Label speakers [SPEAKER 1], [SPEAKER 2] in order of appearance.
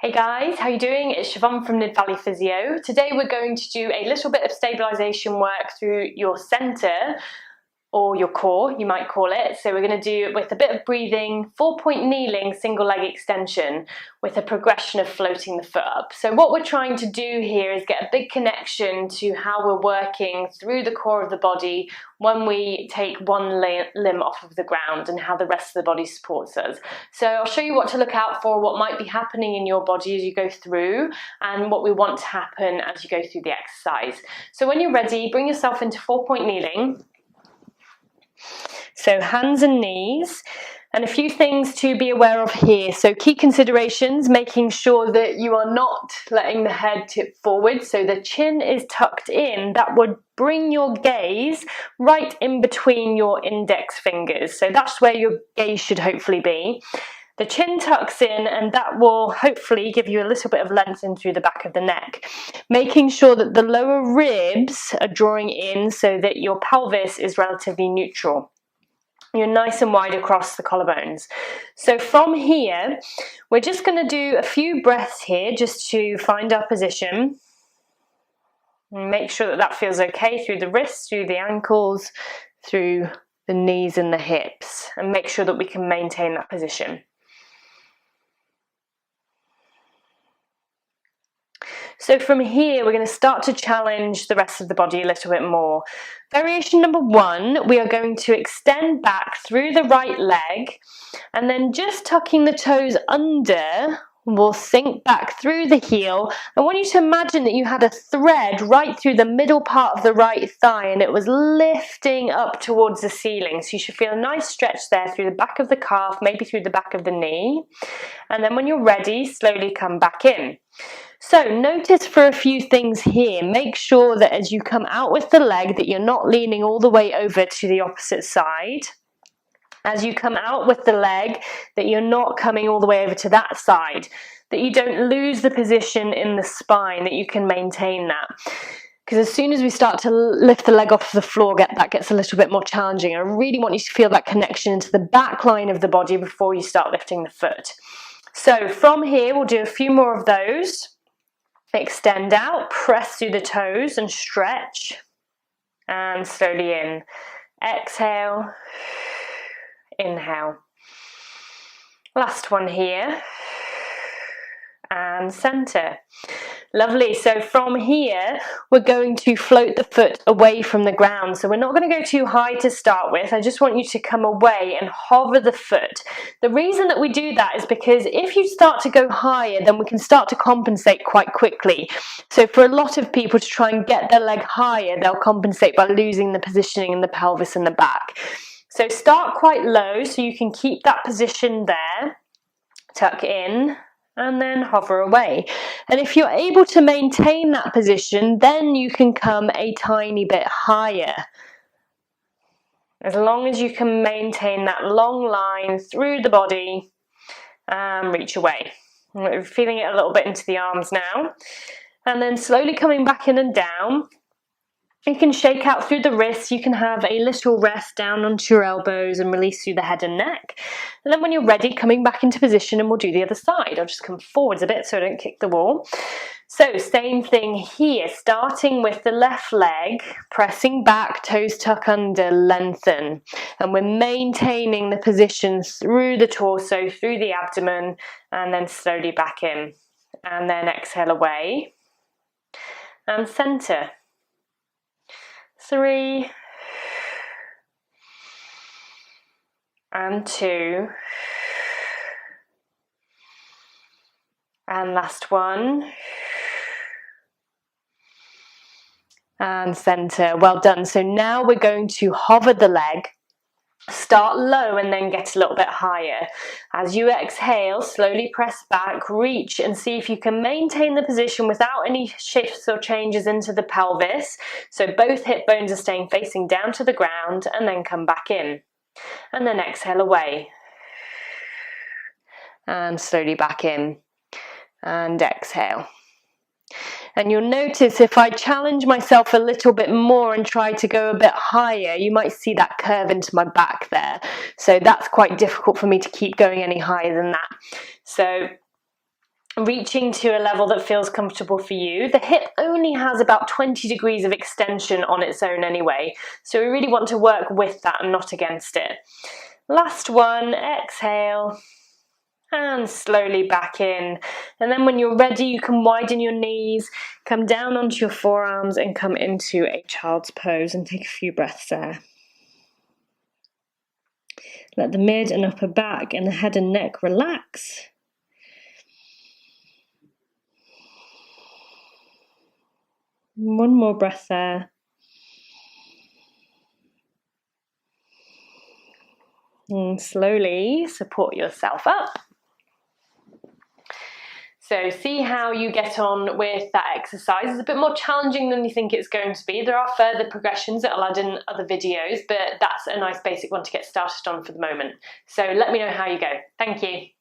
[SPEAKER 1] Hey guys, how are you doing? It's Siobhan from Mid Valley Physio. Today we're going to do a little bit of stabilisation work through your centre, or your core, you might call it. So we're going to do it with a bit of breathing, 4-point kneeling, single leg extension with a progression of floating the foot up. So what we're trying to do here is get a big connection to how we're working through the core of the body when we take one limb off of the ground and how the rest of the body supports us. So I'll show you what to look out for, what might be happening in your body as you go through, and what we want to happen as you go through the exercise. So when you're ready, bring yourself into 4-point kneeling. So hands and knees, and a few things to be aware of here. So key considerations, making sure that you are not letting the head tip forward, so the chin is tucked in. That would bring your gaze right in between your index fingers. So that's where your gaze should hopefully be. The chin tucks in, and that will hopefully give you a little bit of length in through the back of the neck. Making sure that the lower ribs are drawing in so that your pelvis is relatively neutral. You're nice and wide across the collarbones. So from here, we're just going to do a few breaths here just to find our position. And make sure that that feels okay through the wrists, through the ankles, through the knees and the hips. And make sure that we can maintain that position. So from here, we're going to start to challenge the rest of the body a little bit more. Variation number 1, we are going to extend back through the right leg, and then just tucking the toes under, we'll sink back through the heel. I want you to imagine that you had a thread right through the middle part of the right thigh, and it was lifting up towards the ceiling. So you should feel a nice stretch there through the back of the calf, maybe through the back of the knee. And then when you're ready, slowly come back in. So notice for a few things here. Make sure that as you come out with the leg that you're not leaning all the way over to the opposite side. As you come out with the leg that you're not coming all the way over to that side. That you don't lose the position in the spine, that you can maintain that. Because as soon as we start to lift the leg off the floor, that gets a little bit more challenging. I really want you to feel that connection into the back line of the body before you start lifting the foot. So from here, we'll do a few more of those. Extend out, press through the toes and stretch, and slowly in. Exhale, inhale. Last one here, and center. Lovely. So from here, we're going to float the foot away from the ground. So we're not going to go too high to start with. I just want you to come away and hover the foot. The reason that we do that is because if you start to go higher, then we can start to compensate quite quickly. So for a lot of people to try and get their leg higher, they'll compensate by losing the positioning in the pelvis and the back. So start quite low so you can keep that position there. Tuck in. And then hover away. And if you're able to maintain that position, then you can come a tiny bit higher. As long as you can maintain that long line through the body and reach away. We're feeling it a little bit into the arms now. And then slowly coming back in and down. You can shake out through the wrists, you can have a little rest down onto your elbows and release through the head and neck. And then when you're ready, coming back into position, and we'll do the other side. I'll just come forwards a bit so I don't kick the wall. So same thing here, starting with the left leg, pressing back, toes tuck under, lengthen. And we're maintaining the position through the torso, through the abdomen, and then slowly back in. And then exhale away, and center. 3 and 2 and last one and center. Well done. So now we're going to hover the leg. Start low and then get a little bit higher. As you exhale, slowly press back, reach and see if you can maintain the position without any shifts or changes into the pelvis. So both hip bones are staying facing down to the ground, and then come back in. And then exhale away. And slowly back in. And exhale. And you'll notice if I challenge myself a little bit more and try to go a bit higher, you might see that curve into my back there. So that's quite difficult for me to keep going any higher than that. So reaching to a level that feels comfortable for you. The hip only has about 20 degrees of extension on its own anyway, so we really want to work with that and not against it. Last one, exhale, and slowly back in. And then when you're ready, you can widen your knees, come down onto your forearms and come into a child's pose and take a few breaths there. Let the mid and upper back and the head and neck relax. One more breath there. And slowly support yourself up. So see how you get on with that exercise. It's a bit more challenging than you think it's going to be. There are further progressions that I'll add in other videos, but that's a nice basic one to get started on for the moment. So let me know how you go. Thank you.